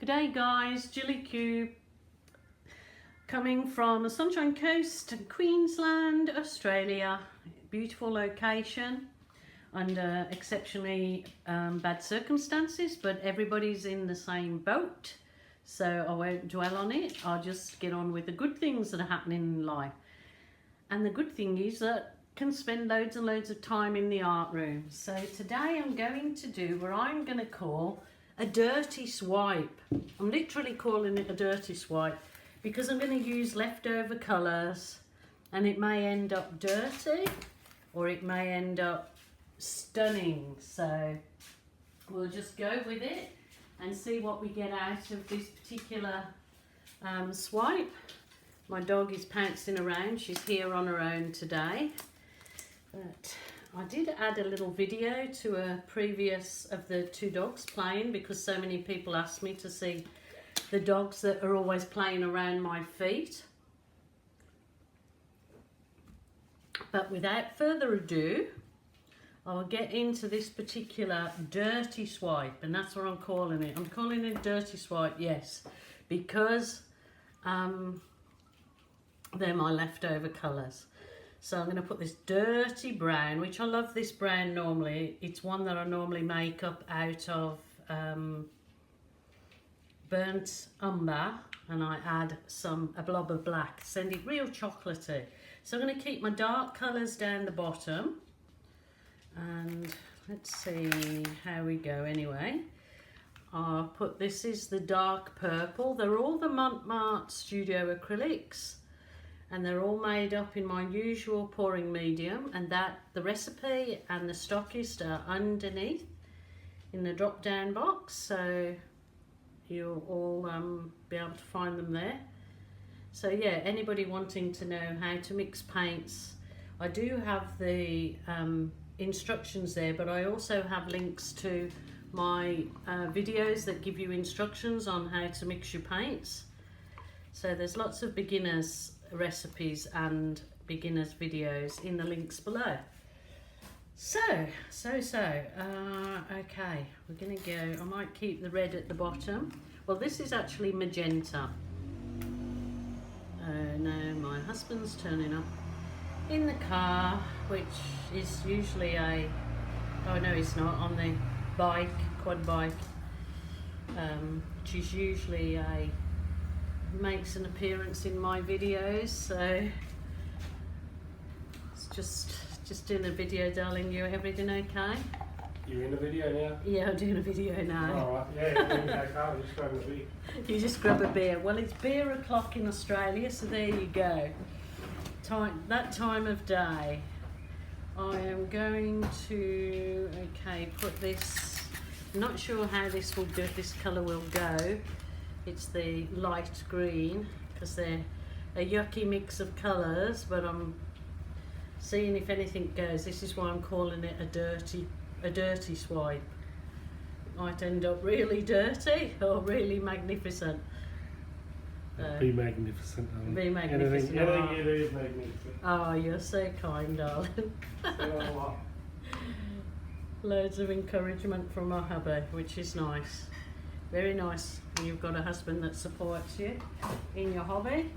G'day guys, Jilly Cube coming from the Sunshine Coast, Queensland, Australia. Beautiful location under exceptionally bad circumstances, but everybody's in the same boat, so I won't dwell on it. I'll just get on with the good things that are happening in life. And the good thing is that I can spend loads and loads of time in the art room. So today I'm going to do what I'm going to call a dirty swipe. I'm literally calling it a dirty swipe because I'm going to use leftover colours, and it may end up dirty or it may end up stunning. So we'll just go with it and see what we get out of this particular swipe. My dog is pouncing around. She's here on her own today. But I did add a little video to a previous of the two dogs playing because so many people asked me to see the dogs that are always playing around my feet. But without further ado, I'll get into this particular dirty swipe, and that's what I'm calling it. I'm calling it dirty swipe, yes, because they're my leftover colours. So I'm going to put this dirty brown, which I love this brown normally. It's one that I normally make up out of burnt umber, and I add a blob of black, send it real chocolatey. So I'm going to keep my dark colours down the bottom, and let's see how we go anyway. I'll put, this is the dark purple. They're all the Mont Studio acrylics, and they're all made up in my usual pouring medium, and that the recipe and the stockist are underneath in the drop down box, so you'll all be able to find them there. So yeah, anybody wanting to know how to mix paints, I do have the instructions there, but I also have links to my videos that give you instructions on how to mix your paints. So there's lots of beginners recipes and beginners videos in the links below. Okay, we're gonna go. I might keep the red at the bottom. Well, this is actually magenta. Oh no, my husband's turning up in the car, which is usually a, oh no he's not, on the bike, quad bike, which is usually a, makes an appearance in my videos. So it's just doing a video, darling. You everything okay? You're in a video now? Yeah, I'm doing a video now. Alright, yeah, you're in that car, just grabbing a beer. You just grab a beer. Well, it's beer o'clock in Australia, so there you go. That time of day. I am going to, okay, put this, I'm not sure how this will go, this colour will go. It's the light green, because they're a yucky mix of colours, but I'm seeing if anything goes. This is why I'm calling it a dirty swipe. It might end up really dirty or really magnificent. Be magnificent, darling. Be magnificent. Anything you do is magnificent. Oh, you're so kind, darling. Loads of encouragement from my hubby, which is nice. Very nice when you've got a husband that supports you in your hobby.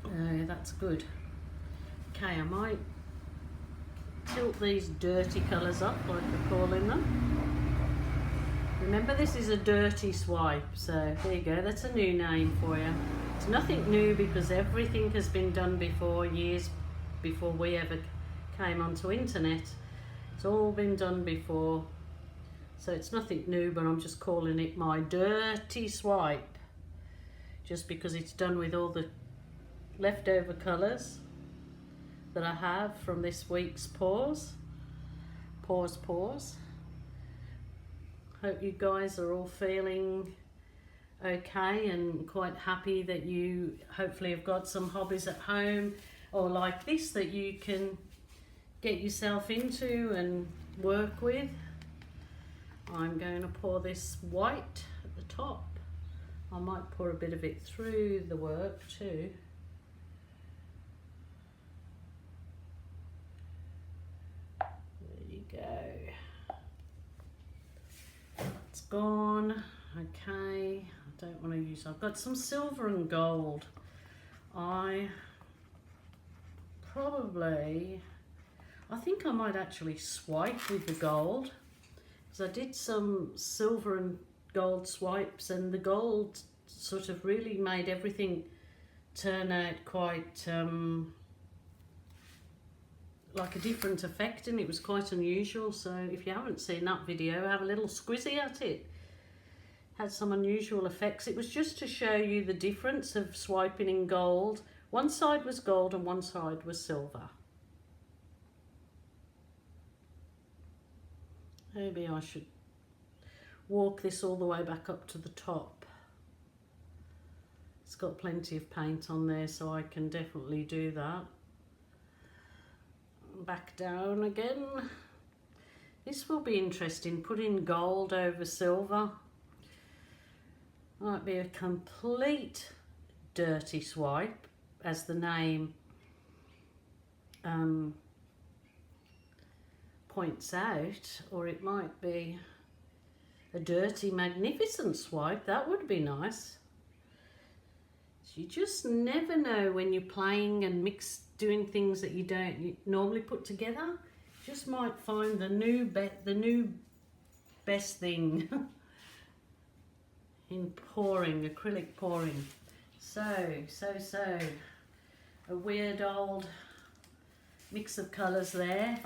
That's good. Okay, I might tilt these dirty colours up, like we're calling them. Remember, this is a dirty swipe, so there you go, that's a new name for you. It's nothing new because everything has been done before, years before we ever came onto internet. It's all been done before. So it's nothing new, but I'm just calling it my dirty swipe, just because it's done with all the leftover colours that I have from this week's pours. Hope you guys are all feeling okay and quite happy that you hopefully have got some hobbies at home or like this that you can get yourself into and work with. I'm going to pour this white at the top I might pour a bit of it through the work too. There you go. It's gone. Okay, I don't want to use, I've got some silver and gold. I think I might actually swipe with the gold, because I did some silver and gold swipes, and the gold sort of really made everything turn out quite like a different effect, and it was quite unusual. So if you haven't seen that video, have a little squizzy at it. Had some unusual effects. It was just to show you the difference of swiping in gold. One side was gold and one side was silver. Maybe I should walk this all the way back up to the top. It's got plenty of paint on there, so I can definitely do that. Back down again. This will be interesting, putting gold over silver. Might be a complete dirty swipe, as the name points out, or it might be a dirty magnificent swipe. That would be nice. So you just never know when you're playing and doing things that you don't normally put together. Just might find the new best thing in pouring, acrylic pouring. So a weird old mix of colours there.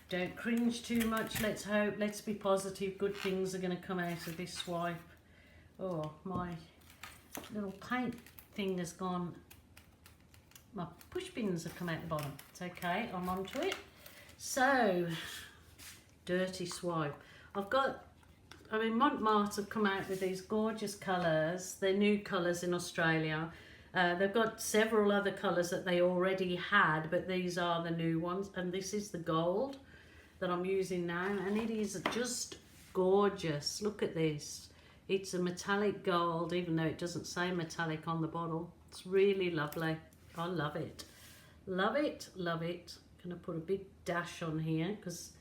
Don't cringe too much, let's hope, let's be positive, good things are going to come out of this swipe. Oh, my little paint thing has gone, my push pins have come out the bottom. It's okay, I'm onto it. So, dirty swipe. Mont, Marte have come out with these gorgeous colours. They're new colours in Australia. They've got several other colours that they already had, but these are the new ones. And this is the gold that I'm using now, and it is just gorgeous. Look at this. It's a metallic gold, even though it doesn't say metallic on the bottle. It's really lovely. I love it. Love it, love it. I'm going to put a big dash on here, because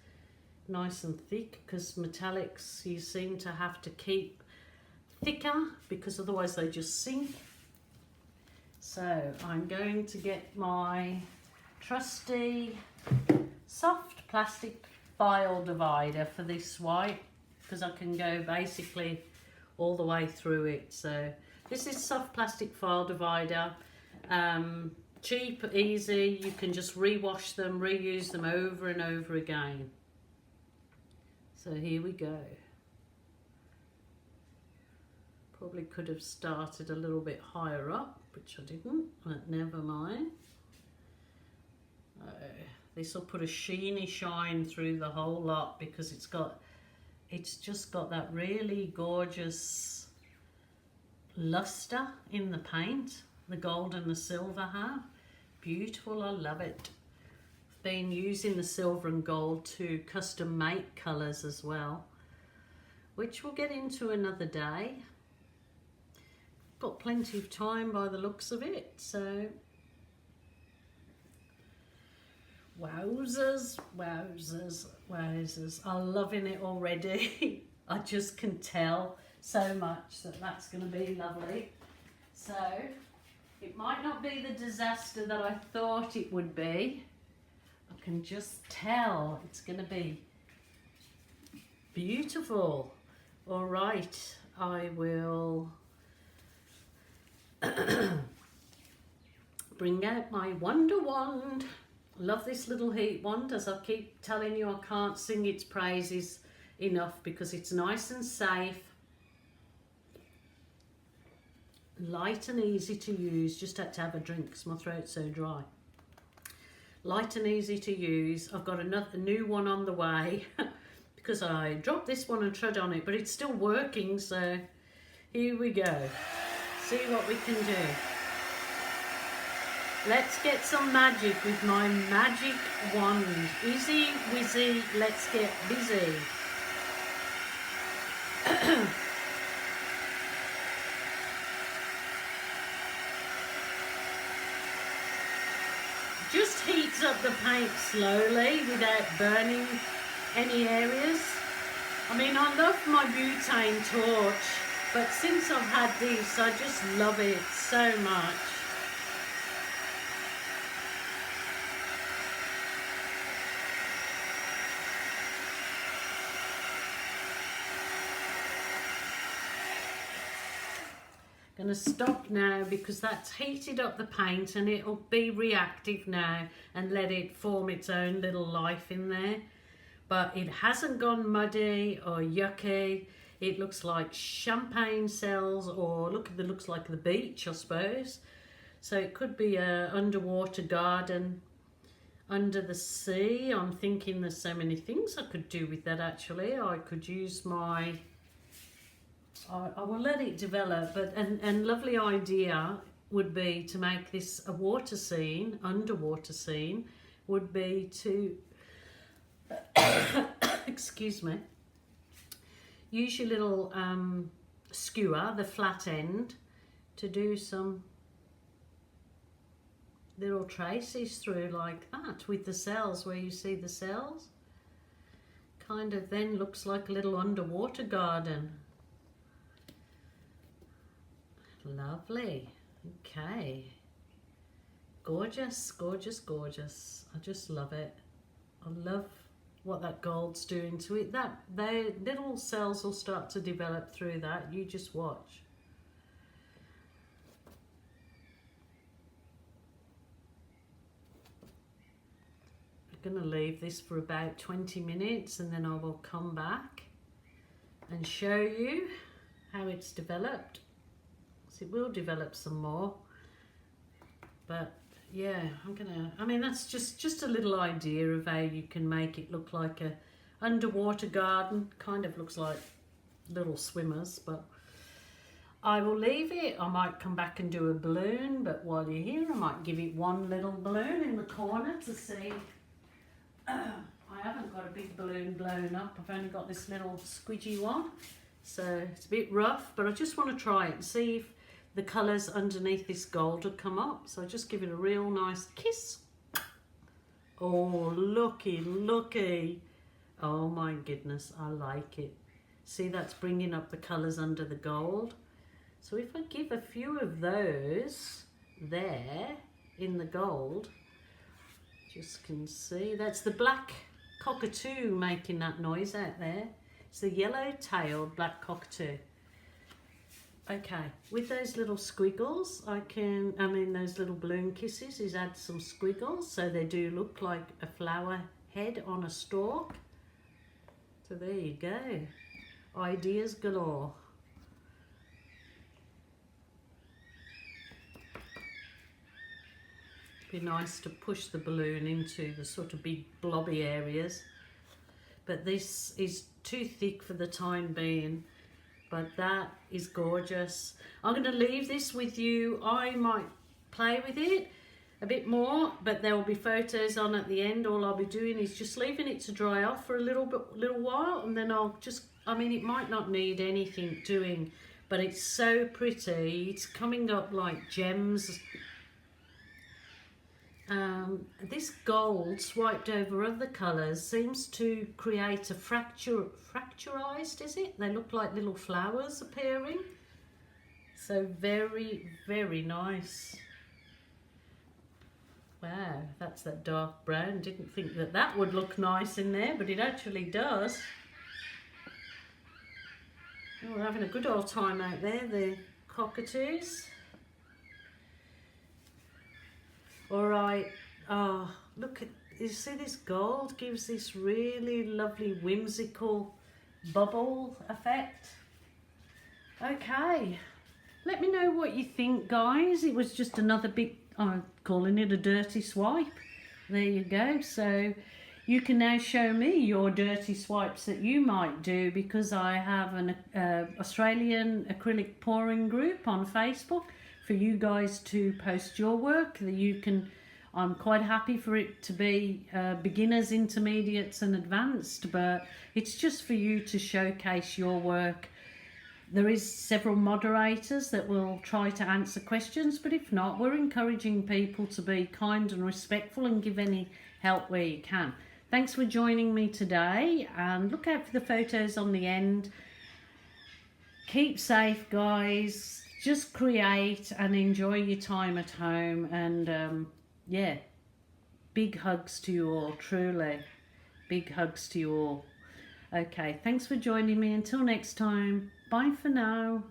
nice and thick, because metallics you seem to have to keep thicker, because otherwise they just sink. So I'm going to get my trusty soft plastic file divider for this swipe, because I can go basically all the way through it. So this is soft plastic file divider. Cheap, easy, you can just rewash them, reuse them over and over again. So here we go. Probably could have started a little bit higher up, which I didn't, but never mind. This will put a sheeny shine through the whole lot, because it's just got that really gorgeous luster in the paint. The gold and the silver have. Beautiful, I love it. I've been using the silver and gold to custom make colours as well, which we'll get into another day. Got plenty of time by the looks of it, so wowzers, wowzers, wowzers. I'm loving it already. I just can tell so much that that's going to be lovely. So it might not be the disaster that I thought it would be. I can just tell it's going to be beautiful. All right, I will bring out my Wonder Wand. Love this little heat wand. As I keep telling you, I can't sing its praises enough, because it's nice and safe, light and easy to use. Just had to have a drink because my throat's so dry. Light and easy to use. I've got a new one on the way because I dropped this one and trod on it, but it's still working, so here we go. See what we can do. Let's get some magic with my magic wand. Easy, whizzy, let's get busy. heats up the paint slowly without burning any areas. I mean, I love my butane torch, but since I've had this, I just love it so much. Going to stop now because that's heated up the paint and it'll be reactive now and let it form its own little life in there. But it hasn't gone muddy or yucky. It looks like champagne cells, or look, it looks like the beach, I suppose. So it could be a underwater garden under the sea. I'm thinking there's so many things I could do with that actually. I could use my I will let it develop, but and lovely idea would be to make this a water scene, underwater scene, would be to, excuse me, use your little skewer, the flat end, to do some little traces through like that with the cells, where you see the cells. Kind of then looks like a little underwater garden. Lovely. Okay. Gorgeous, gorgeous, gorgeous. I just love it. I love what that gold's doing to it. That the little cells will start to develop through that. You just watch. I'm going to leave this for about 20 minutes and then I will come back and show you how it's developed. It will develop some more, but yeah, I mean that's just a little idea of how you can make it look like a underwater garden. Kind of looks like little swimmers, but I will leave it. I might come back and do a balloon, but while you're here I might give it one little balloon in the corner to see. I haven't got a big balloon blown up, I've only got this little squidgy one, so it's a bit rough, but I just want to try it and see if the colours underneath this gold will come up. So just give it a real nice kiss. Oh, looky, looky. Oh my goodness, I like it. See, that's bringing up the colours under the gold. So if I give a few of those there in the gold, just can see, that's the black cockatoo making that noise out there. It's the yellow-tailed black cockatoo. Okay, with those little squiggles, those little balloon kisses, is add some squiggles so they do look like a flower head on a stalk. So there you go. Ideas galore. Be nice to push the balloon into the sort of big blobby areas. But this is too thick for the time being. But that is gorgeous. I'm going to leave this with you. I might play with it a bit more, but there will be photos on at the end. All I'll be doing is just leaving it to dry off for a little while, and then I'll just, I mean, it might not need anything doing, but it's so pretty. It's coming up like gems. This gold swiped over other colours seems to create a fracturized, is it? They look like little flowers appearing. So very, very nice. Wow, that's that dark brown. Didn't think that that would look nice in there, but it actually does. Oh, we're having a good old time out there, the cockatoos. All right, oh, look at, you see this gold gives this really lovely whimsical bubble effect. Okay, let me know what you think, guys. It was just another big, I'm calling it a dirty swipe. There you go. So you can now show me your dirty swipes that you might do, because I have an Australian acrylic pouring group on Facebook for you guys to post your work. That you can, I'm quite happy for it to be beginners, intermediates and advanced, but it's just for you to showcase your work There is several moderators that will try to answer questions, but if not, we're encouraging people to be kind and respectful and give any help where you can. Thanks for joining me today, and look out for the photos on the end. Keep safe, guys. Just create and enjoy your time at home, and yeah, big hugs to you all, truly. Big hugs to you all. Okay, thanks for joining me. Until next time, bye for now.